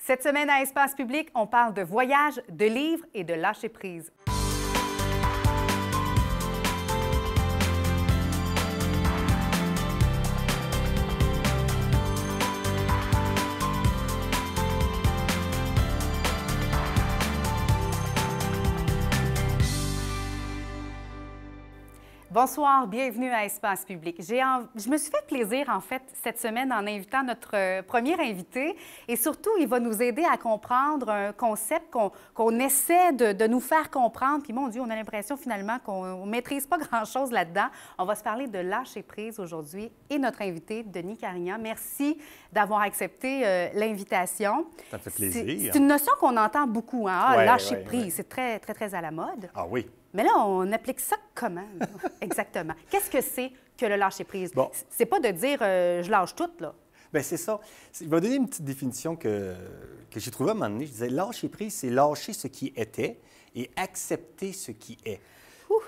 Cette semaine à Espace Public, on parle de voyage, de livres et de lâcher prise. Bonsoir, bienvenue à Espace Public. Je me suis fait plaisir, en fait, cette semaine en invitant notre premier invité et surtout, il va nous aider à comprendre un concept qu'on essaie de nous faire comprendre. Puis, mon Dieu, on a l'impression finalement qu'on ne maîtrise pas grand-chose là-dedans. On va se parler de lâcher prise aujourd'hui et notre invité, Denis Carignan. Merci d'avoir accepté l'invitation. Ça me fait plaisir. C'est une notion qu'on entend beaucoup, hein? Ouais, Lâcher ouais, prise, ouais. c'est très, très, très à la mode. Ah oui. Mais là, on applique ça comment? Exactement. Qu'est-ce que c'est que le lâcher-prise? Bon. C'est pas de dire je lâche tout, là. Bien, c'est ça. Je vais donner une petite définition que j'ai trouvée à un moment donné. Je disais, lâcher prise, c'est lâcher ce qui était et accepter ce qui est.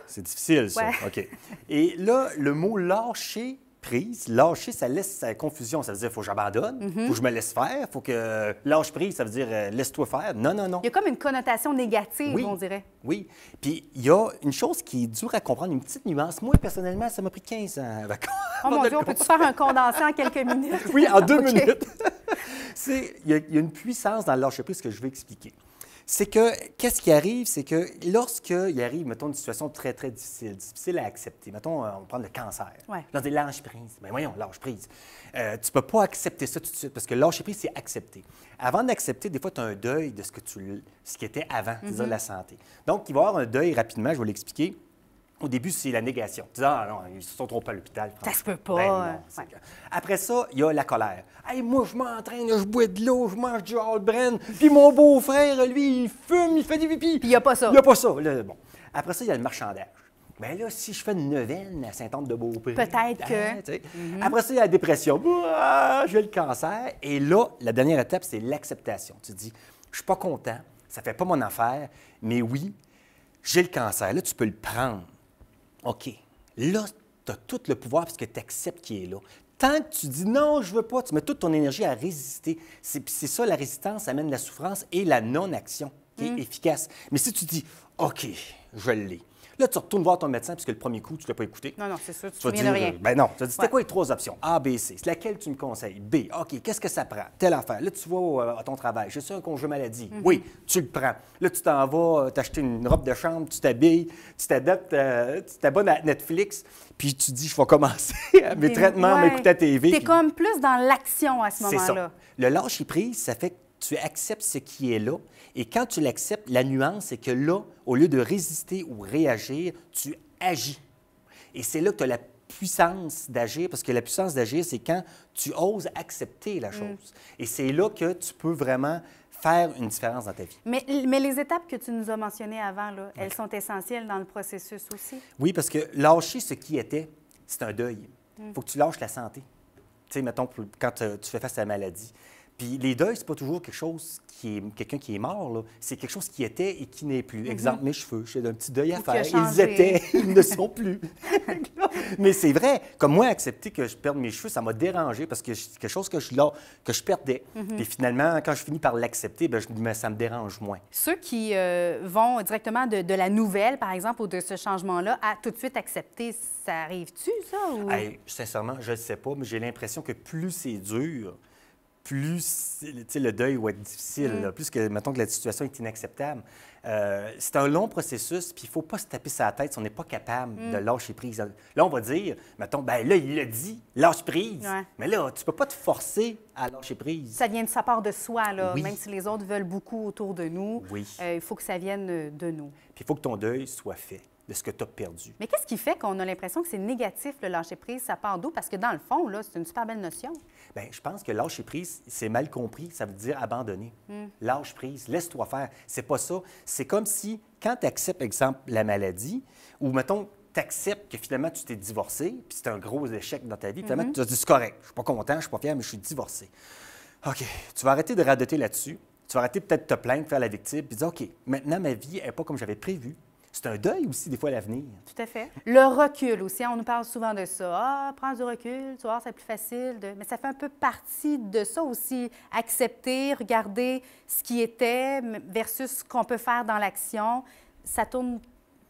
C'est difficile, ça. Ouais. OK. Et là, le mot lâcher prise, lâcher, ça laisse la confusion. Ça veut dire, il faut que j'abandonne, il faut que je me laisse faire, il faut que lâche prise, ça veut dire laisse-toi faire. Non, non, non. Il y a comme une connotation négative, Oui. on dirait. Oui. Puis, il y a une chose qui est dure à comprendre, une petite nuance. Moi, personnellement, ça m'a pris 15 ans avant Oh mon Dieu, on peut-tu faire un condensé en quelques minutes? Oui, en 2 OK. minutes. Il y a une puissance dans le lâcher-prise que je vais expliquer. C'est que, qu'est-ce qui arrive? C'est que lorsqu'il arrive, mettons, une situation très, très difficile à accepter. Mettons, on prend le cancer. Ouais. Là, on dit lâche-prise. Bien, voyons, lâche-prise. Tu ne peux pas accepter ça tout de suite parce que lâcher-prise, c'est accepter. Avant d'accepter, des fois, tu as un deuil de ce qui était avant, c'est-à-dire la santé. Donc, il va y avoir un deuil rapidement, je vais l'expliquer. Au début, c'est la négation. Tu dis, ah non, ils se sont trompés à l'hôpital. Ça se peut pas. Ben non, c'est Ouais. que- Après ça, il y a la colère. Hey, moi, je m'entraîne, je bois de l'eau, je mange du Hall-Bren. Puis mon beau-frère, lui, il fume, il fait des pipis. Puis il n'y a pas ça. Il n'y a pas ça. Là, bon. Après ça, il y a le marchandage. Bien là, si je fais une neuvaine à Saint-Anne-de-Beaupré... Peut-être que- tu sais. Après ça, il y a la dépression. Ah, j'ai le cancer. Et là, la dernière étape, c'est l'acceptation. Tu te dis, je suis pas content, ça fait pas mon affaire, mais oui, j'ai le cancer. Là, tu peux le prendre. OK. Là, tu as tout le pouvoir parce que tu acceptes qu'il est là. Tant que tu dis non, je veux pas, tu mets toute ton énergie à résister. C'est ça, la résistance amène la souffrance et la non-action qui est efficace. Mais si tu dis OK, je l'ai. Là, tu retournes voir ton médecin parce que le premier coup, tu ne l'as pas écouté. Non, non, c'est sûr, tu te vas souviens de dire, rien. ben non, tu vas dire, c'était Ouais. quoi les 3 options? A, B, C. C'est laquelle tu me conseilles? B, OK, qu'est-ce que ça prend? Telle affaire. Là, tu vas à ton travail. J'ai ça, un congé maladie. Oui, tu le prends. Là, tu t'en vas t'acheter une robe de chambre, tu t'habilles, tu t'adaptes, tu t'abonnes à Netflix, puis tu dis, je vais commencer mes traitements, Ouais. m'écouter à TV. T'es puis- comme plus dans l'action à ce c'est moment-là. ça. Le lâcher-prise, ça fait que tu acceptes ce qui est là. Et quand tu l'acceptes, la nuance, c'est que là, au lieu de résister ou réagir, tu agis. Et c'est là que tu as la puissance d'agir, parce que la puissance d'agir, c'est quand tu oses accepter la chose. Et c'est là que tu peux vraiment faire une différence dans ta vie. Mais les étapes que tu nous as mentionnées avant, là, elles sont essentielles dans le processus aussi. Oui, parce que lâcher ce qui était, c'est un deuil. Il faut que tu lâches la santé. Tu sais, mettons, quand tu fais face à la maladie. Puis les deuils, c'est pas toujours quelque chose qui est quelqu'un qui est mort, là. C'est quelque chose qui était et qui n'est plus. Exemple, mes cheveux, j'ai un petit deuil à Ou qui a faire. Ils changé. étaient, ils ne sont plus. Mais c'est vrai. Comme moi, accepter que je perde mes cheveux, ça m'a dérangé parce que c'est quelque chose que je perdais. Puis finalement, quand je finis par l'accepter, bien, ça me dérange moins. Ceux qui vont directement de la nouvelle, par exemple, ou de ce changement-là, à tout de suite accepter, ça arrive-tu, ça? Ou... Hey, sincèrement, je ne sais pas, mais j'ai l'impression que plus c'est dur, plus tu sais, le deuil va être difficile, là, plus que, mettons, que la situation est inacceptable. C'est un long processus, puis il ne faut pas se taper sur la tête si on n'est pas capable de lâcher prise. Là, on va dire, mettons, ben là, il l'a dit, lâche prise. Ouais. Mais là, tu ne peux pas te forcer à lâcher prise. Ça vient de sa part de soi, là. Oui. Même si les autres veulent beaucoup autour de nous, Oui. il faut que ça vienne de nous. Puis il faut que ton deuil soit fait de ce que tu as perdu. Mais qu'est-ce qui fait qu'on a l'impression que c'est négatif, le lâcher-prise? Ça part d'où? Parce que dans le fond, là, c'est une super belle notion. Bien, je pense que lâcher prise, c'est mal compris. Ça veut dire abandonner. Lâche prise, laisse-toi faire. C'est pas ça. C'est comme si, quand tu acceptes, exemple, la maladie, ou mettons, tu acceptes que finalement tu t'es divorcé, puis c'est un gros échec dans ta vie, finalement, tu te dis, c'est correct, je suis pas content, je suis pas fier, mais je suis divorcé. OK, tu vas arrêter de radoter là-dessus. Tu vas arrêter peut-être de te plaindre, faire la victime, puis dire, OK, maintenant, ma vie n'est pas comme j'avais prévu. c'est un deuil aussi, des fois, à l'avenir. Tout à fait. Le recul aussi, hein, on nous parle souvent de ça. Ah, prends du recul, tu vois, c'est plus facile. Mais ça fait un peu partie de ça aussi. Accepter, regarder ce qui était versus ce qu'on peut faire dans l'action. Ça tourne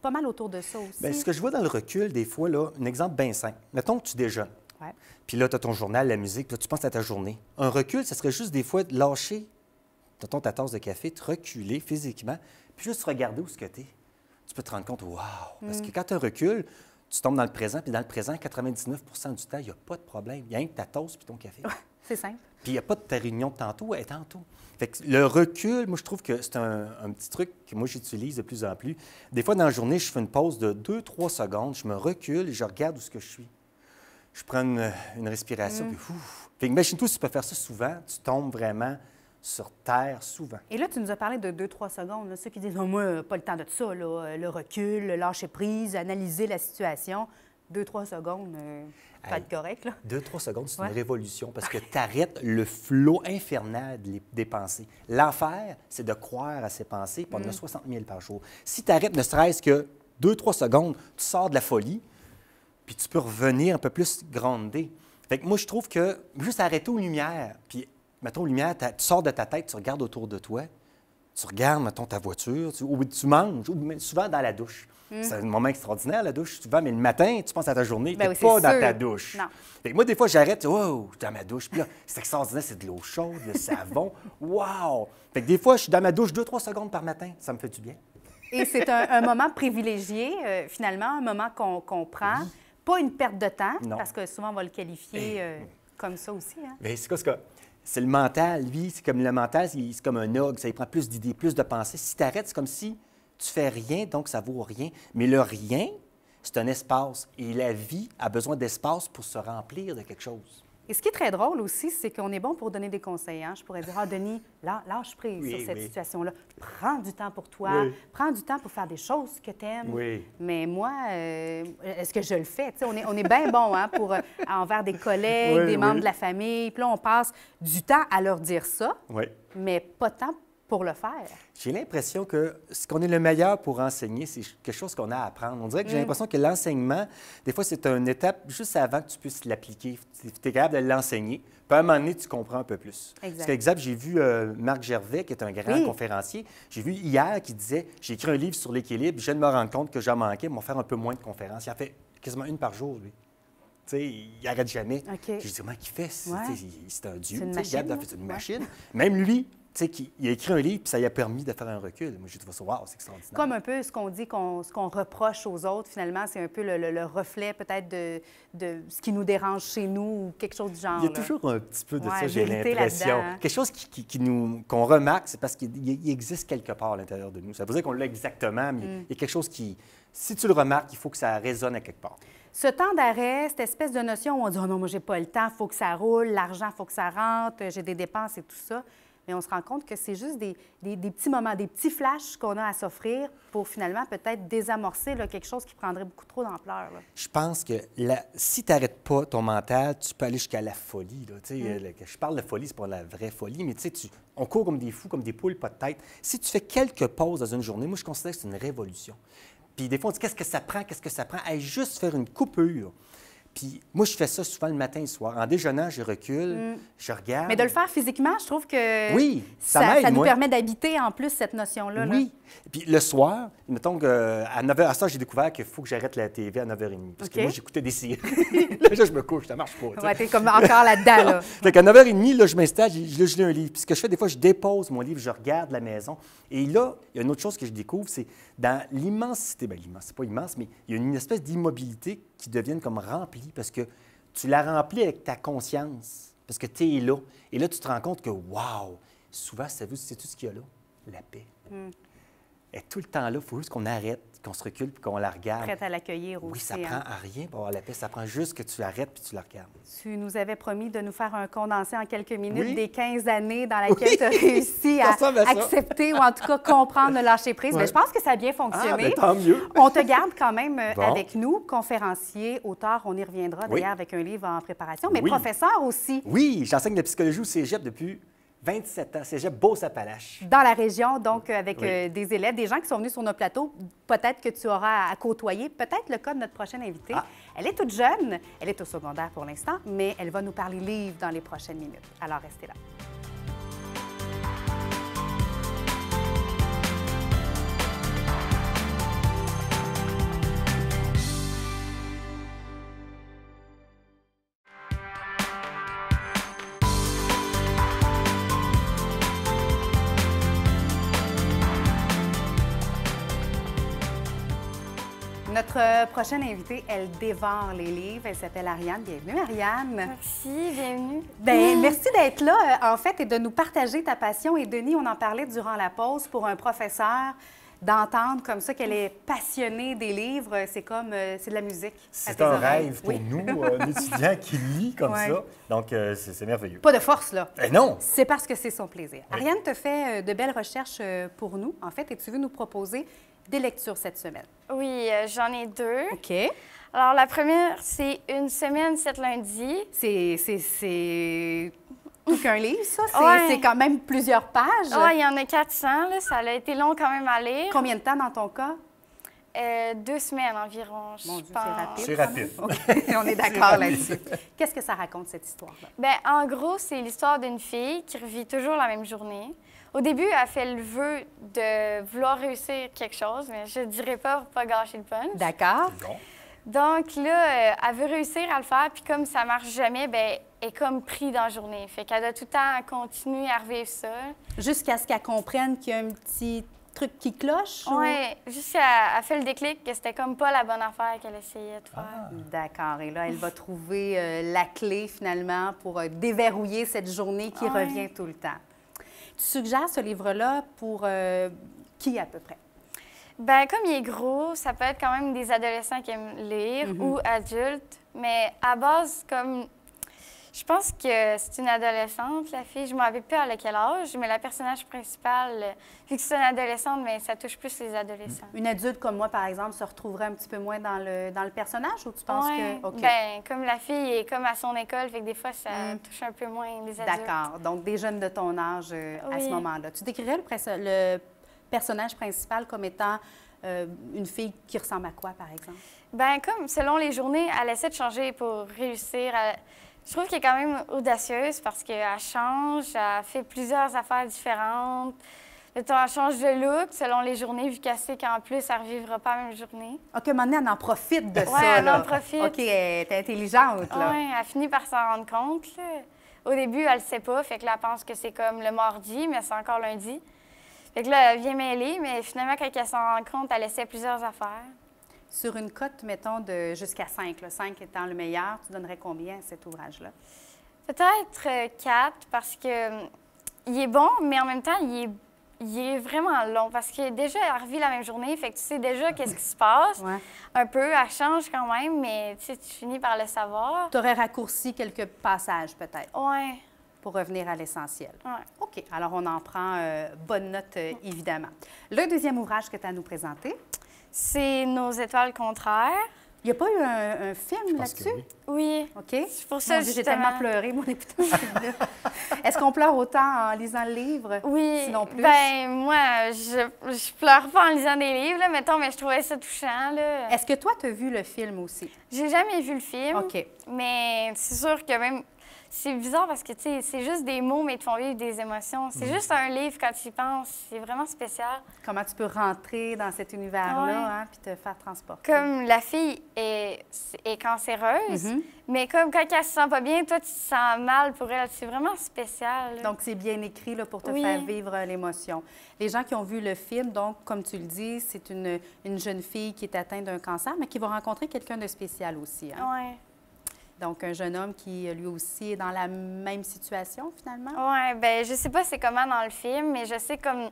pas mal autour de ça aussi. Bien, ce que je vois dans le recul, des fois, là, un exemple bien simple. Mettons que tu déjeunes. Ouais. Puis là, tu as ton journal, la musique, puis là, tu penses à ta journée. Un recul, ça serait juste des fois de lâcher, mettons, ta tasse de café, te reculer physiquement, puis juste regarder où ce que tu es. Tu peux te rendre compte, wow! Parce que quand tu as un recul, tu tombes dans le présent, puis dans le présent, 99 du temps, il n'y a pas de problème. Il y a rien que ta tasse puis ton café. C'est simple. Puis il n'y a pas de ta réunion de tantôt, elle est tantôt. Fait que le recul, moi, je trouve que c'est un petit truc que moi, j'utilise de plus en plus. Des fois, dans la journée, je fais une pause de 2-3 secondes, je me recule et je regarde où ce que je suis. Je prends une respiration, puis ouf! Fait que imagine-toi si tu peux faire ça souvent, tu tombes vraiment sur terre souvent. Et là, tu nous as parlé de 2-3 secondes. Là, ceux qui disent, non, moi, pas le temps de ça, là, le recul, le lâcher prise, analyser la situation. 2-3 secondes, pas être correct, là. 2-3 secondes, c'est une révolution parce que tu arrêtes le flot infernal des pensées. L'enfer, c'est de croire à ses pensées, puis on en a 60 000 par jour. Si tu arrêtes ne serait-ce que 2-3 secondes, tu sors de la folie, puis tu peux revenir un peu plus grandé. Fait que moi, je trouve que juste arrêter aux lumières, puis mettons, aux lumières, tu sors de ta tête, tu regardes autour de toi, tu regardes, mettons, ta voiture, ou tu manges, ou souvent dans la douche. C'est un moment extraordinaire, la douche, souvent, mais le matin, tu penses à ta journée, tu n'es pas dans ta douche. Non. Fait que moi, des fois, j'arrête, wow, je suis dans ma douche, puis là, c'est extraordinaire, c'est de l'eau chaude, le savon, wow! Fait que des fois, je suis dans ma douche 2-3 secondes par matin, ça me fait du bien. Et c'est un moment privilégié, finalement, un moment qu'on prend. Pas une perte de temps, parce que souvent, on va le qualifier comme ça aussi. Hein? Bien, c'est quoi, c'est le mental, lui, c'est comme le mental, c'est comme un orgue, ça y prend plus d'idées, plus de pensées. Si tu arrêtes, c'est comme si tu fais rien, donc ça vaut rien. Mais le rien, c'est un espace. Et la vie a besoin d'espace pour se remplir de quelque chose. Et ce qui est très drôle aussi, c'est qu'on est bon pour donner des conseils. Hein? Je pourrais dire, ah, Denis, lâche prise sur cette situation-là. Prends du temps pour toi. Prends du temps pour faire des choses que tu aimes. Mais moi, est-ce que je le fais? T'sais, on est bien bon hein, envers des collègues, des membres de la famille. Puis là, on passe du temps à leur dire ça, mais pas de temps pour le faire. J'ai l'impression que ce qu'on est le meilleur pour enseigner, c'est quelque chose qu'on a à apprendre. On dirait que j'ai l'impression que l'enseignement, des fois, c'est une étape juste avant que tu puisses l'appliquer. Tu es capable de l'enseigner. Puis à un moment donné, tu comprends un peu plus. Parce qu'exemple, j'ai vu Marc Gervais, qui est un grand conférencier. J'ai vu hier qui disait, j'ai écrit un livre sur l'équilibre, je viens de me rendre compte que j'en manquais, m'en faire un peu moins de conférences. Il en fait quasiment une par jour, lui. Tu sais, il n'arrête jamais. J'ai dit, comment il fait? C'est un dieu. C'est une machine. Même lui, tu sais, il a écrit un livre, puis ça lui a permis de faire un recul. Moi, j'ai trouvé ça, wow, c'est extraordinaire. Comme un peu ce qu'on dit, ce qu'on reproche aux autres, finalement, c'est un peu le reflet peut-être de ce qui nous dérange chez nous ou quelque chose du genre. Il y a toujours un petit peu de ça, j'ai l'impression. Hein? Quelque chose qu'on remarque, c'est parce qu'il existe quelque part à l'intérieur de nous. Ça veut dire qu'on l'a exactement, mais il y a quelque chose qui, si tu le remarques, il faut que ça résonne à quelque part. Ce temps d'arrêt, cette espèce de notion où on dit « Oh non, moi, j'ai pas le temps, il faut que ça roule, l'argent, il faut que ça rentre, j'ai des dépenses et tout ça », mais on se rend compte que c'est juste des petits moments, des petits flashs qu'on a à s'offrir pour finalement peut-être désamorcer là, quelque chose qui prendrait beaucoup trop d'ampleur. Je pense que si tu n'arrêtes pas ton mental, tu peux aller jusqu'à la folie. Là. Je parle de folie, c'est pas la vraie folie, mais on court comme des fous, comme des poules, pas de tête. Si tu fais quelques pauses dans une journée, moi, je considère que c'est une révolution. Puis des fois, on dit, qu'est-ce que ça prend? Qu'est-ce que ça prend? Hey, juste faire une coupure. Puis moi, je fais ça souvent le matin et le soir. En déjeunant, je recule, je regarde. Mais de le faire physiquement, je trouve que oui, ça nous permet d'habiter en plus cette notion-là. Oui. Puis le soir, mettons qu'à 9h, à ça, j'ai découvert qu'il faut que j'arrête la TV à 9h30. Parce que moi, j'écoutais des séries. Là, je me couche, ça marche pas. Tu es comme encore là-dedans. Là. Fait qu'à 9h30, là, je m'installe, je lis un livre. Puis ce que je fais, des fois, je dépose mon livre, je regarde la maison. Et là, il y a une autre chose que je découvre, c'est dans l'immensité, bien l'immense, c'est pas immense, mais il y a une espèce d'immobilité qui devient comme remplie parce que tu la remplis avec ta conscience, parce que tu es là. Et là, tu te rends compte que, wow, souvent, c'est tout ce qu'il y a là, la paix. Et tout le temps là, il faut juste qu'on arrête, qu'on se recule puis qu'on la regarde. Prête à l'accueillir aussi. Oui, ça prend à rien pour avoir la paix. Ça prend juste que tu l'arrêtes puis tu la regardes. Tu nous avais promis de nous faire un condensé en quelques minutes des 15 années dans lesquelles tu as réussi à accepter ou en tout cas comprendre le lâcher-prise. Mais je pense que ça a bien fonctionné. Tant mieux. On te garde quand même avec nous, conférencier, auteur. On y reviendra d'ailleurs avec un livre en préparation, mais professeur aussi. Oui, j'enseigne la psychologie au cégep depuis 27 ans, cégep Beauce-Appalaches. Dans la région, donc avec Oui. des élèves, des gens qui sont venus sur nos plateaux, peut-être que tu auras à côtoyer, peut-être le cas de notre prochaine invitée. Ah. Elle est toute jeune, elle est au secondaire pour l'instant, mais elle va nous parler livres dans les prochaines minutes. Alors, restez là. Notre prochaine invitée, elle dévore les livres. Elle s'appelle Ariane. Bienvenue, Ariane. Merci, bienvenue. Bien, merci d'être là, en fait, et de nous partager ta passion. Et Denis, on en parlait durant la pause, pour un professeur, d'entendre comme ça qu'elle est passionnée des livres, c'est comme, c'est de la musique. à C'est tes un oreilles. rêve pour Oui. nous, un étudiant qui lit comme Ouais. ça. Donc, c'est merveilleux. Pas de force, là. Eh non! C'est parce que c'est son plaisir. Oui. Ariane te fait de belles recherches pour nous, en fait, et tu veux nous proposer des lectures cette semaine. Oui, j'en ai 2. OK. Alors, la première, c'est Une semaine, 7 lundis. C'est tout qu'un livre, ça? Ouais. C'est quand même plusieurs pages. Ah, il y en a 400, là. Ça a été long quand même à lire. Combien de temps dans ton cas? 2 semaines environ, je Mon Dieu, pense. c'est rapide. C'est rapide. OK, on est d'accord là-dessus. Qu'est-ce que ça raconte, cette histoire-là? Bien, en gros, c'est l'histoire d'une fille qui revit toujours la même journée. Au début, elle fait le vœu de vouloir réussir quelque chose, mais je ne dirais pas pour pas gâcher le punch. D'accord. Bon. Donc là, elle veut réussir à le faire, puis comme ça marche jamais, bien, elle est comme prise dans la journée. Fait qu'elle doit tout le temps continuer à revivre ça. Jusqu'à ce qu'elle comprenne qu'il y a un petit truc qui cloche? ou- Oui, jusqu'à elle fait le déclic que c'était comme pas la bonne affaire qu'elle essayait de faire. D'accord. Et là, elle va trouver la clé, finalement, pour déverrouiller cette journée qui Ouais. revient tout le temps. Tu suggères ce livre-là pour qui, à peu près? Ben comme il est gros, ça peut être quand même des adolescents qui aiment lire ou adultes, mais à base, comme je pense que c'est une adolescente, la fille. Je ne me rappelle plus à quel âge, mais la personnage principale, vu que c'est une adolescente, mais ça touche plus les adolescents. Une adulte comme moi, par exemple, se retrouverait un petit peu moins dans le personnage, ou tu penses Ouais. que... OK. Ben, comme la fille est comme à son école, fait que des fois, ça touche un peu moins les adultes. D'accord. Donc, des jeunes de ton âge à ce Oui. moment-là. Tu décrirais le personnage principal comme étant une fille qui ressemble à quoi, par exemple? Ben comme selon les journées, elle essaie de changer pour réussir. Je trouve qu'elle est quand même audacieuse parce qu'elle change, elle fait plusieurs affaires différentes. Le temps, elle change de look selon les journées, vu qu'elle sait qu'en plus, elle ne revivra pas la même journée. OK, maintenant, elle en profite de ça, Ouais, elle là. en profite. OK, elle est intelligente, là. Oui, elle finit par s'en rendre compte, là. Au début, elle ne sait pas, fait que là, elle pense que c'est comme le mardi, mais c'est encore lundi. Fait que là, elle vient mêler, mais finalement, quand elle s'en rend compte, elle essaie plusieurs affaires. Sur une cote, mettons, de jusqu'à 5, 5 étant le meilleur, tu donnerais combien à cet ouvrage-là? Peut-être 4, parce que il est bon, mais en même temps, il est vraiment long. Parce que déjà, elle revit la même journée, fait que tu sais déjà qu'est-ce qui se passe. Ouais. Un peu, elle change quand même, mais tu sais, tu finis par le savoir. Tu aurais raccourci quelques passages, peut-être, Ouais, pour revenir à l'essentiel. ouais. OK, alors on en prend bonne note, évidemment. Le deuxième ouvrage que tu as à nous présenter, C'est Nos étoiles contraires. il n'y a pas eu un film Je pense que là-dessus? oui. Oui. OK. C'est pour ça, Mon Dieu, j'ai justement. tellement pleuré, mon écoutant ce film-là. Est-ce qu'on pleure autant en lisant le livre? Oui. Sinon plus? Ben moi, je pleure pas en lisant des livres, là, mettons, mais je trouvais ça touchant, là. Est-ce que toi, tu as vu le film aussi? J'ai jamais vu le film. OK. Mais c'est sûr que même. C'est bizarre parce que, tu sais, c'est juste des mots, mais ils te font vivre des émotions. C'est juste un livre quand tu y penses. C'est vraiment spécial. Comment tu peux rentrer dans cet univers-là, Ouais. hein, puis te faire transporter? Comme la fille est cancéreuse, mais comme quand elle se sent pas bien, toi, tu te sens mal pour elle. C'est vraiment spécial, là. Donc, c'est bien écrit là, pour te Oui. faire vivre l'émotion. Les gens qui ont vu le film, donc, comme tu le dis, c'est une jeune fille qui est atteinte d'un cancer, mais qui va rencontrer quelqu'un de spécial aussi. Hein? Ouais. Donc, un jeune homme qui, lui aussi, est dans la même situation, finalement. Ouais, ben je sais pas c'est comment dans le film, mais je sais comme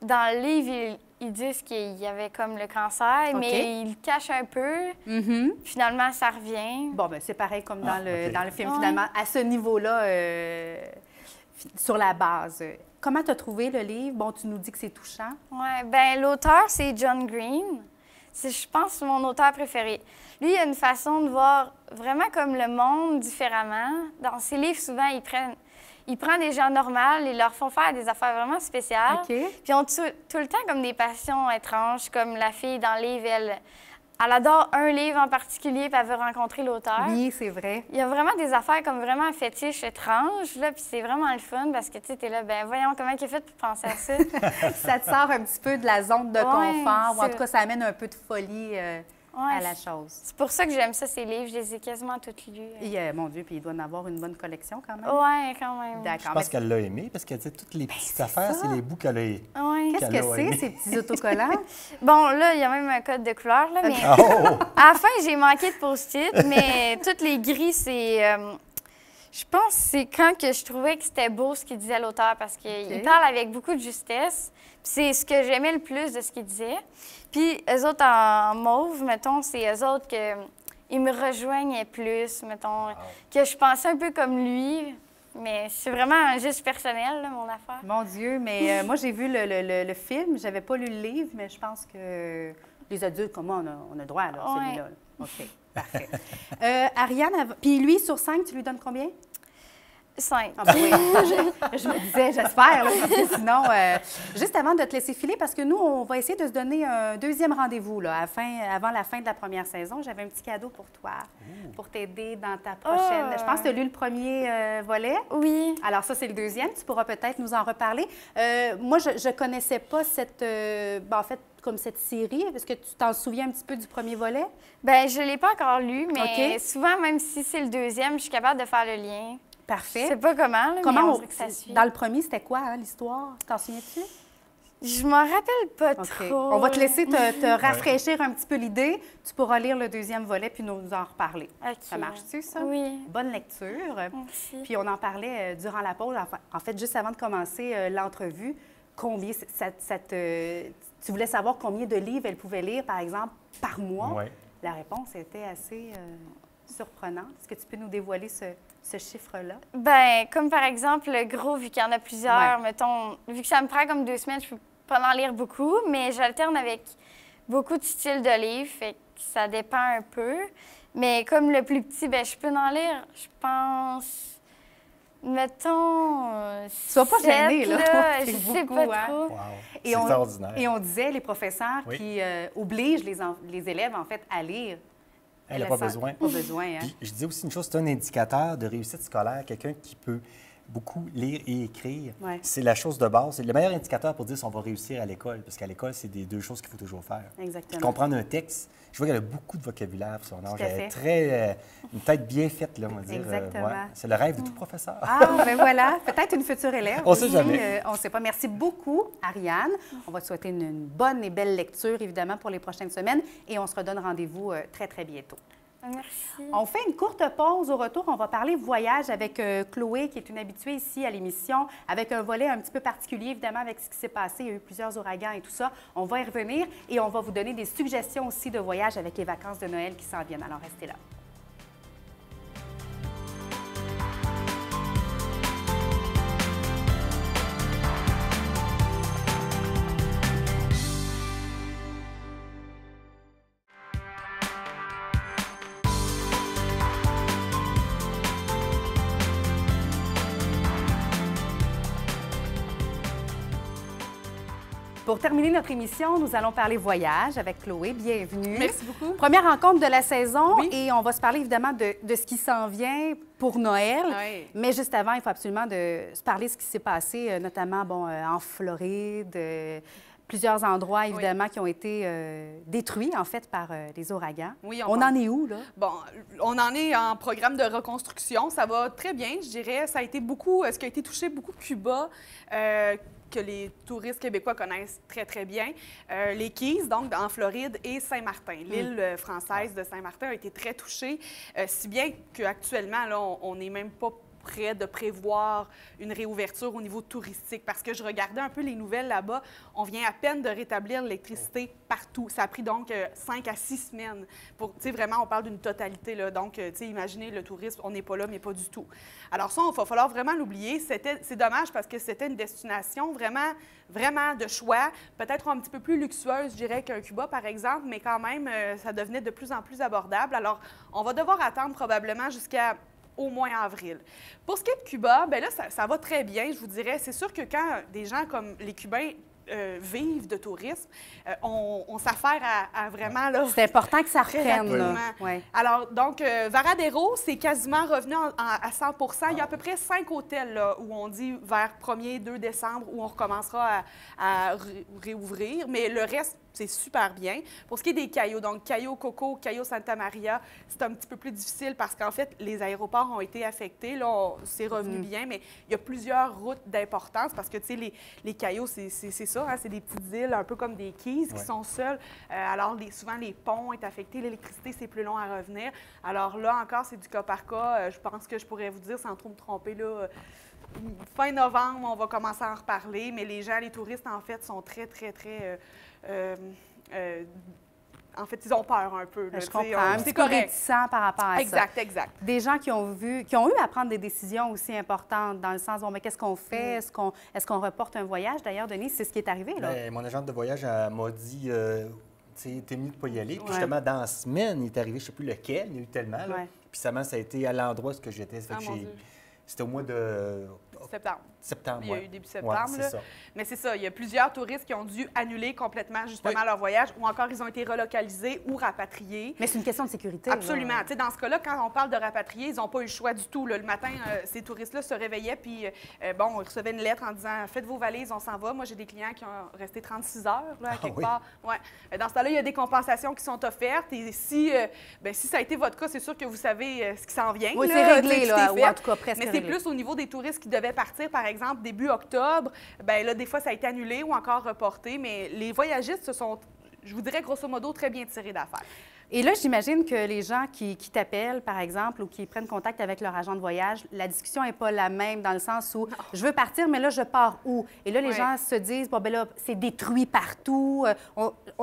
dans le livre, ils disent qu'il y avait comme le cancer, OK. mais ils le cachent un peu. Finalement, ça revient. Bon, ben c'est pareil comme dans, OK. dans le film, Ouais. finalement. À ce niveau-là, sur la base. Comment tu as trouvé le livre? Bon, tu nous dis que c'est touchant. Ouais, ben l'auteur, c'est John Green. C'est, je pense, mon auteur préféré. Lui, il a une façon de voir vraiment comme le monde différemment. Dans ses livres, souvent, il prend des gens normaux, ils leur font faire des affaires vraiment spéciales. OK. Puis ils ont tout le temps comme des passions étranges, comme la fille dans le livre, elle adore un livre en particulier, puis elle veut rencontrer l'auteur. Oui, c'est vrai. Il y a vraiment des affaires comme vraiment fétiches étranges, là, puis c'est vraiment le fun parce que tu es là, ben voyons comment il a fait pour penser à ça. Ça te sort un petit peu de la zone de confort, ou en c'est- tout cas, ça amène un peu de folie Ouais, à la chose. c'est pour ça que j'aime ça, ces livres. Je les ai quasiment tous lus. Et, mon Dieu, puis il doit en avoir une bonne collection quand même. Ouais, quand même. Je D'accord. pense qu'elle l'a aimé parce que tu sais, toutes les petites affaires, c'est les bouts qu'elle a. Ouais. Qu'est-ce qu'elle que a c'est, aimé. ces petits autocollants? Bon, là, il y a même un code de couleur, là, mais Oh! à la fin, j'ai manqué de post-it, mais toutes les gris, c'est... je pense que c'est quand que je trouvais que c'était beau ce qu'il disait l'auteur, parce qu'il parle avec beaucoup de justesse. Puis c'est ce que j'aimais le plus de ce qu'il disait. Puis eux autres en mauve, mettons, c'est eux autres que ils me rejoignaient plus, mettons, que je pensais un peu comme lui. Mais c'est vraiment juste personnel, là, mon affaire. Mon Dieu, mais moi, j'ai vu le film. J'avais pas lu le livre, mais je pense que les adultes, comme moi, on a le droit, là, Ouais. celui-là. Là. OK, parfait. Ariane, puis lui, sur 5, tu lui donnes combien? 5. Ah ben oui, je me disais, j'espère, là, parce que sinon, juste avant de te laisser filer, parce que nous, on va essayer de se donner un deuxième rendez-vous là, avant la fin de la première saison. J'avais un petit cadeau pour toi, pour t'aider dans ta prochaine. Je pense que tu as lu le premier volet. Oui. Alors ça, c'est le deuxième. Tu pourras peut-être nous en reparler. Moi, je ne connaissais pas cette, en fait, comme cette série. Est-ce que tu t'en souviens un petit peu du premier volet? Ben je l'ai pas encore lu, mais OK. souvent, même si c'est le deuxième, je suis capable de faire le lien. Parfait. Je sais pas comment, là, mais Comment on dirait que ça suit. dans le premier, c'était quoi hein, l'histoire? T'en souviens-tu? Je m'en rappelle pas OK. trop. On va te laisser te rafraîchir un petit peu l'idée. Tu pourras lire le deuxième volet puis nous en reparler. OK. Ça marche-tu, ça? Oui. Bonne lecture. Merci. Puis on en parlait durant la pause. En fait, juste avant de commencer l'entrevue, combien tu voulais savoir combien de livres elle pouvait lire, par exemple, par mois? Ouais. La réponse était assez surprenante. Est-ce que tu peux nous dévoiler ce chiffre-là? Ben, comme par exemple, le gros, vu qu'il y en a plusieurs, Ouais. mettons, vu que ça me prend comme 2 semaines, je peux pas en lire beaucoup, mais j'alterne avec beaucoup de styles de livres, fait que ça dépend un peu. Mais comme le plus petit, ben, je peux en lire, je pense, mettons, Sois pas 7, gênée, là. je C'est sais beaucoup, pas hein? trop. Wow! Et C'est on- extraordinaire. Et on disait, les professeurs Oui. qui obligent les élèves, en fait, à lire. Elle n'a pas besoin. Pas besoin, hein? Puis, je dis aussi une chose, c'est un indicateur de réussite scolaire. Quelqu'un qui peut beaucoup lire et écrire, Ouais. c'est la chose de base. C'est le meilleur indicateur pour dire si on va réussir à l'école. Parce qu'à l'école, c'est des deux choses qu'il faut toujours faire. Exactement. Puis comprendre un texte, je vois qu'elle a beaucoup de vocabulaire pour son âge. à Elle fait. est très... une tête bien faite, là, on va dire. Exactement. C'est le rêve de tout professeur. Ah, ben voilà, peut-être une future élève. On sait aussi, jamais. on ne sait pas. Merci beaucoup, Ariane. On va te souhaiter une bonne et belle lecture, évidemment, pour les prochaines semaines. Et on se redonne rendez-vous très, très bientôt. Merci. On fait une courte pause. Au retour, on va parler voyage avec Chloé, qui est une habituée ici à l'émission, avec un volet un petit peu particulier, évidemment, avec ce qui s'est passé. Il y a eu plusieurs ouragans et tout ça. On va y revenir et on va vous donner des suggestions aussi de voyage avec les vacances de Noël qui s'en viennent. Alors, restez là. Pour terminer notre émission, nous allons parler voyage avec Chloé. Bienvenue. Merci beaucoup. Première rencontre de la saison Oui. et on va se parler évidemment de ce qui s'en vient pour Noël. Oui. Mais juste avant, il faut absolument se parler de ce qui s'est passé, notamment en Floride, plusieurs endroits évidemment qui ont été détruits en fait par les ouragans. Oui, on en est où là? Bon, on en est en programme de reconstruction. Ça va très bien, je dirais. Ça a été beaucoup, ce qui a été touché, beaucoup Cuba, que les touristes québécois connaissent très, très bien. Les Keys, donc, en Floride, et Saint-Martin. L'île française de Saint-Martin a été très touchée, si bien qu'actuellement, là, on n'est même pas près de prévoir une réouverture au niveau touristique. Parce que je regardais un peu les nouvelles là-bas, on vient à peine de rétablir l'électricité partout. Ça a pris donc 5 à 6 semaines. Tu sais, vraiment, on parle d'une totalité, là. Donc, tu sais, imaginez le tourisme, on n'est pas là, mais pas du tout. Alors ça, il va falloir vraiment l'oublier. C'est dommage parce que c'était une destination vraiment, vraiment de choix. Peut-être un petit peu plus luxueuse, je dirais, qu'un Cuba, par exemple, mais quand même, ça devenait de plus en plus abordable. Alors, on va devoir attendre probablement jusqu'à au moins avril. Pour ce qui est de Cuba, bien là, ça va très bien, je vous dirais. C'est sûr que quand des gens comme les Cubains vivent de tourisme, on s'affaire à vraiment... C'est important que ça reprenne. Là. Ouais. Alors, donc, Varadero, c'est quasiment revenu à 100 %. Il y a à peu près 5 hôtels là, où on dit vers 1er, 2 décembre, où on recommencera à réouvrir, mais le reste, c'est super bien. Pour ce qui est des Cayos, donc Cayo Coco, Cayo Santa Maria, c'est un petit peu plus difficile parce qu'en fait, les aéroports ont été affectés. Là, c'est revenu bien, mais il y a plusieurs routes d'importance parce que, tu sais, les Cayos, c'est ça, hein, c'est des petites îles un peu comme des Keys qui sont seules. Alors, souvent, les ponts sont affectés, l'électricité, c'est plus long à revenir. Alors là, encore, c'est du cas par cas. Je pense que je pourrais vous dire, sans trop me tromper, là, fin novembre, on va commencer à en reparler, mais les gens, les touristes, en fait, sont très, très, très... en fait, ils ont peur un peu. Là, je comprends. Un petit peu réticent par rapport à ça. Exact. Des gens qui ont eu à prendre des décisions aussi importantes dans le sens, bon, mais qu'est-ce qu'on fait? Est-ce qu'on reporte un voyage? D'ailleurs, Denise, c'est ce qui est arrivé, là. Bien, mon agente de voyage m'a dit, t'es mieux de ne pas y aller. Puis justement, dans la semaine, il est arrivé, je ne sais plus lequel, il y a eu tellement. Là. Puis ça a été à l'endroit où j'étais. C'était au mois de... Septembre. Il y a eu début septembre. Ouais, c'est ça. Mais c'est ça, il y a plusieurs touristes qui ont dû annuler complètement justement leur voyage ou encore ils ont été relocalisés ou rapatriés. Mais c'est une question de sécurité. Absolument. Tu sais, dans ce cas-là, quand on parle de rapatriés, ils n'ont pas eu le choix du tout. Là. Le matin, ces touristes-là se réveillaient puis, bon, ils recevaient une lettre en disant « Faites vos valises, on s'en va ». Moi, j'ai des clients qui ont resté 36 heures là, à quelque part. Ouais. Dans ce cas-là, il y a des compensations qui sont offertes et si ça a été votre cas, c'est sûr que vous savez ce qui s'en vient. Oui, c'est réglé, là, ou en tout cas presque mais c'est plus au niveau des touristes qui devaient partir, par exemple, début octobre, bien là, des fois, ça a été annulé ou encore reporté, mais les voyagistes se sont, je vous dirais, grosso modo, très bien tirés d'affaire. Et là, j'imagine que les gens qui t'appellent, par exemple, ou qui prennent contact avec leur agent de voyage, la discussion n'est pas la même dans le sens où je veux partir, mais là, je pars où? Et là, les gens se disent, bon, ben là, c'est détruit partout.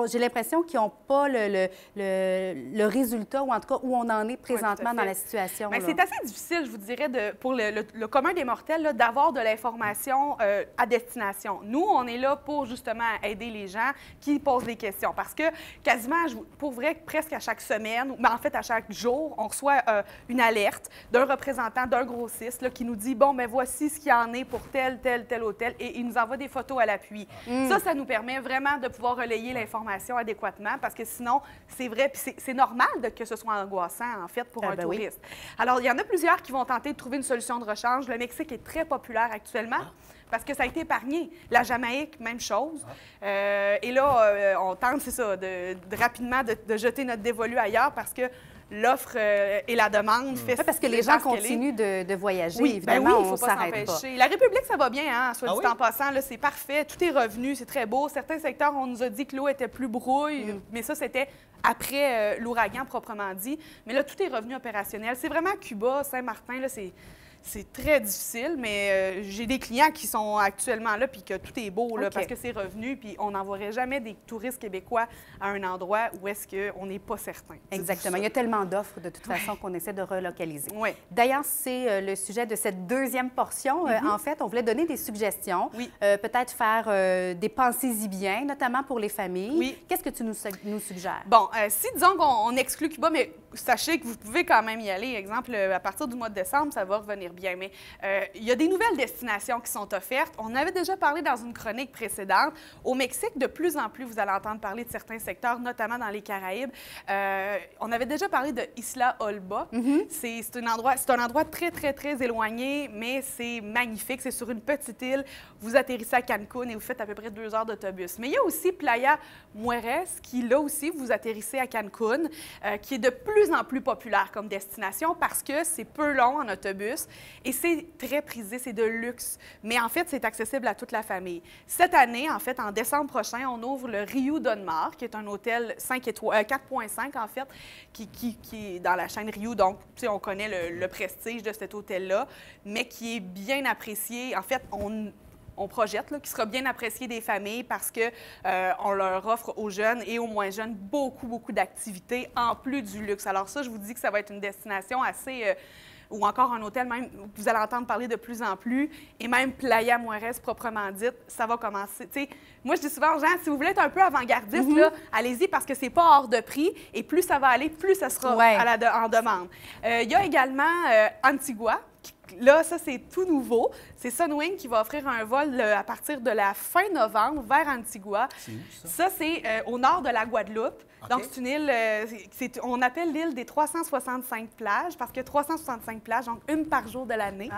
J'ai l'impression qu'ils n'ont pas le résultat, ou en tout cas, où on en est présentement dans la situation. C'est assez difficile, je vous dirais, pour le commun des mortels, d'avoir de l'information à destination. Nous, on est là pour, justement, aider les gens qui posent des questions. Parce que, quasiment, pour vrai, presque à chaque semaine, mais en fait à chaque jour, on reçoit une alerte d'un représentant d'un grossiste là, qui nous dit, bon, mais voici ce qu'il y en est pour tel hôtel, et il nous envoie des photos à l'appui. Ça nous permet vraiment de pouvoir relayer l'information adéquatement, parce que sinon, c'est vrai, puis c'est normal que ce soit angoissant, en fait, pour un touriste. Alors, il y en a plusieurs qui vont tenter de trouver une solution de rechange. Le Mexique est très populaire actuellement. Parce que ça a été épargné. La Jamaïque, même chose. Et là, on tente, c'est ça, rapidement de jeter notre dévolu ailleurs parce que l'offre et la demande fait... Parce que les gens continuent de voyager, oui, évidemment, il ne faut pas s'empêcher. La République, ça va bien, hein, soit dit en passant, c'est parfait, tout est revenu, c'est très beau. Certains secteurs, on nous a dit que l'eau était plus brouille, mais ça, c'était après l'ouragan proprement dit. Mais là, tout est revenu opérationnel. C'est vraiment Cuba, Saint-Martin, là, c'est très difficile, mais j'ai des clients qui sont actuellement là puis que tout est beau là, parce que c'est revenu puis on n'envoierait jamais des touristes québécois à un endroit où est-ce qu'on n'est pas certain. Exactement. Il y a tellement d'offres de toute façon qu'on essaie de relocaliser. Oui. D'ailleurs, c'est le sujet de cette deuxième portion. En fait, on voulait donner des suggestions, peut-être faire des pensées-y bien, notamment pour les familles. Oui. Qu'est-ce que tu nous suggères? Bon, si disons qu'on exclut Cuba, mais sachez que vous pouvez quand même y aller. Exemple, à partir du mois de décembre, ça va revenir bien. Mais il y a des nouvelles destinations qui sont offertes. On avait déjà parlé dans une chronique précédente. Au Mexique, de plus en plus, vous allez entendre parler de certains secteurs, notamment dans les Caraïbes. On avait déjà parlé de Isla Olba. C'est un endroit très, très, très éloigné, mais c'est magnifique. C'est sur une petite île. Vous atterrissez à Cancun et vous faites à peu près 2 heures d'autobus. Mais il y a aussi Playa Mujeres, qui, là aussi, vous atterrissez à Cancun, qui est de plus en plus populaire comme destination parce que c'est peu long en autobus. Et c'est très prisé, c'est de luxe. Mais en fait, c'est accessible à toute la famille. Cette année, en fait, en décembre prochain, on ouvre le Rio Don Mar, qui est un hôtel 4.5, en fait, qui est dans la chaîne Rio. Donc, tu sais, on connaît le prestige de cet hôtel-là, mais qui est bien apprécié. En fait, on projette, qui sera bien apprécié des familles parce qu'on leur offre aux jeunes et aux moins jeunes beaucoup, beaucoup d'activités en plus du luxe. Alors ça, je vous dis que ça va être une destination assez... ou encore un hôtel même, vous allez entendre parler de plus en plus, et même Playa Mujeres proprement dite, ça va commencer. Tu sais, moi, je dis souvent aux gens, si vous voulez être un peu avant-gardiste, là, allez-y parce que c'est pas hors de prix, et plus ça va aller, plus ça sera en demande. Il y a également Antigua. Là, ça, c'est tout nouveau. C'est Sunwing qui va offrir un vol à partir de la fin novembre vers Antigua. C'est où, ça? Ça, c'est au nord de la Guadeloupe. OK. Donc, c'est une île, on appelle l'île des 365 plages parce que 365 plages, donc une par jour de l'année.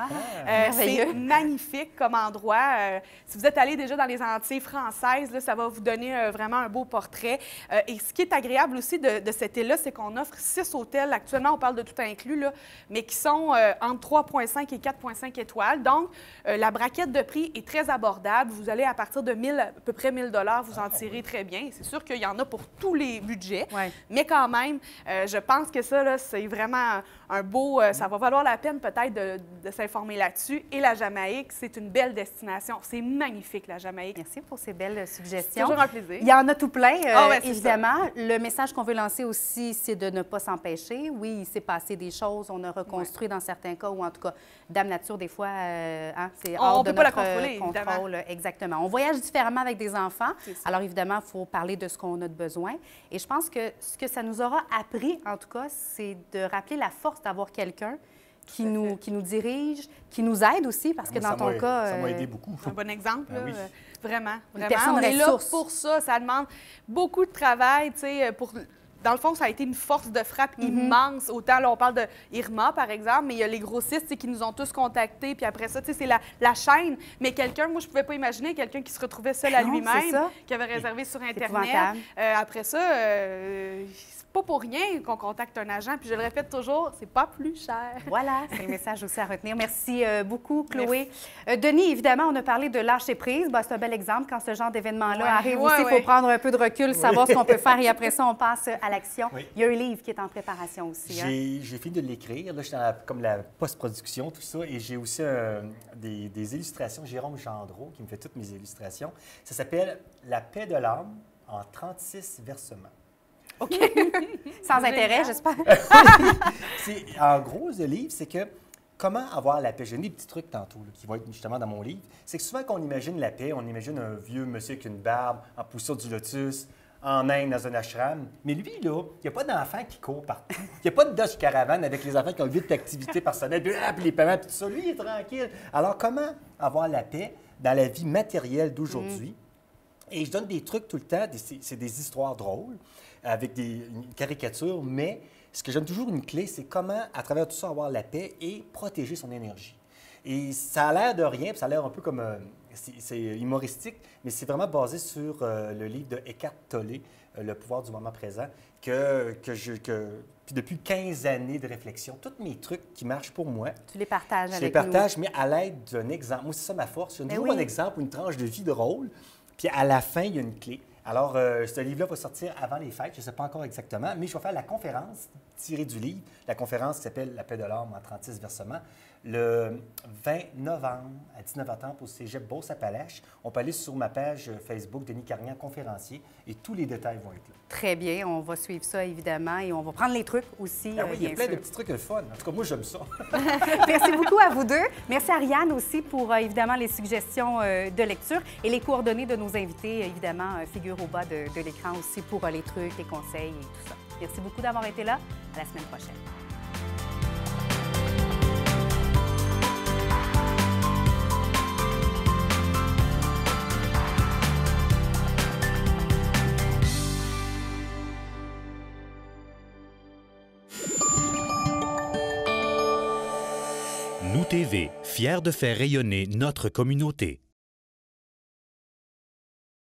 C'est magnifique comme endroit. Si vous êtes allé déjà dans les Antilles françaises, là, ça va vous donner vraiment un beau portrait. Et ce qui est agréable aussi de cette île-là, c'est qu'on offre 6 hôtels. Actuellement, on parle de tout inclus, là, mais qui sont entre 3,5 et 4,5 étoiles. Donc, la braquette de prix est très abordable. Vous allez à partir de à peu près 1 000 $ vous en tirez très bien. C'est sûr qu'il y en a pour tous les budgets, mais quand même, je pense que ça, là, c'est vraiment un beau... ça va valoir la peine peut-être de s'informer là-dessus. Et la Jamaïque, c'est une belle destination. C'est magnifique, la Jamaïque. Merci pour ces belles suggestions. C'est toujours un plaisir. Il y en a tout plein, évidemment. Ça. Le message qu'on veut lancer aussi, c'est de ne pas s'empêcher. Oui, il s'est passé des choses, on a reconstruit dans certains cas, ou en tout cas, Dame Nature, des fois, c'est hors de notre contrôle. Exactement. On voyage différemment avec des enfants. Alors, évidemment, il faut parler de ce qu'on a de besoin. Et je pense que ce que ça nous aura appris, en tout cas, c'est de rappeler la force d'avoir quelqu'un qui nous dirige, qui nous aide aussi, parce que dans ton cas... Ça m'a aidé beaucoup. Un bon exemple, là, oui. Vraiment. On est là pour ça. Ça demande beaucoup de travail, tu sais, pour... Dans le fond, ça a été une force de frappe immense. Autant, là, on parle de Irma, par exemple, mais il y a les grossistes qui nous ont tous contactés. Puis après ça, tu sais, c'est la chaîne. Mais quelqu'un, moi, je ne pouvais pas imaginer quelqu'un qui se retrouvait seul à lui-même, qui avait réservé sur Internet. Après ça, c'est pas pour rien qu'on contacte un agent. Puis je le répète toujours, c'est pas plus cher. Voilà, c'est le message aussi à retenir. Merci beaucoup, Chloé. Denis, évidemment, on a parlé de lâcher prise. Ben, c'est un bel exemple. Quand ce genre d'événement-là arrive aussi, il faut prendre un peu de recul, savoir ce qu'on peut faire. Et après ça, on passe à l'action. Il y a un livre qui est en préparation aussi. J'ai fini de l'écrire. Là, je suis dans comme la post-production, tout ça. Et j'ai aussi des illustrations. Jérôme Gendreau, qui me fait toutes mes illustrations. Ça s'appelle « La paix de l'âme en 36 versements ». OK. Sans intérêt, j'espère. En gros, le livre, c'est que comment avoir la paix. J'ai mis des petits trucs tantôt là, qui vont être justement dans mon livre. C'est que souvent, quand on imagine la paix, on imagine un vieux monsieur avec une barbe en poussant du lotus, en Inde, dans un ashram. Mais lui, là, il n'y a pas d'enfants qui courent partout. Il n'y a pas de Dodge Caravan avec les enfants qui ont 8 activités personnelles, puis les paiements, puis tout ça. Lui, il est tranquille. Alors, comment avoir la paix dans la vie matérielle d'aujourd'hui? Et je donne des trucs tout le temps. C'est des histoires drôles, avec une caricature, mais ce que j'aime toujours une clé, c'est comment, à travers tout ça, avoir la paix et protéger son énergie. Et ça a l'air de rien, puis ça a l'air un peu comme... c'est humoristique, mais c'est vraiment basé sur le livre de Eckhart Tolle, Le pouvoir du moment présent, puis depuis 15 années de réflexion, tous mes trucs qui marchent pour moi, tu les partages avec nous. Je les partage, mais à l'aide d'un exemple. Moi, c'est ça ma force. Il y a toujours un exemple ou une tranche de vie drôle, puis à la fin, il y a une clé. Alors, ce livre-là va sortir avant les fêtes, je ne sais pas encore exactement, mais je vais faire la conférence tirée du livre, la conférence qui s'appelle « La paix de l'âme en 36 versements », le 20 novembre à 19h30 au Cégep Beauce-Appalaches. On peut aller sur ma page Facebook, Denis Carignan, conférencier, et tous les détails vont être là. Très bien, on va suivre ça, évidemment, et on va prendre les trucs aussi, oui, il y a plein de petits trucs fun. En tout cas, moi, j'aime ça. Merci beaucoup à vous deux. Merci à Ariane aussi pour, évidemment, les suggestions de lecture. Et les coordonnées de nos invités, évidemment, figurent au bas de l'écran aussi pour les trucs, les conseils et tout ça. Merci beaucoup d'avoir été là. À la semaine prochaine. Nous TV, fiers de faire rayonner notre communauté.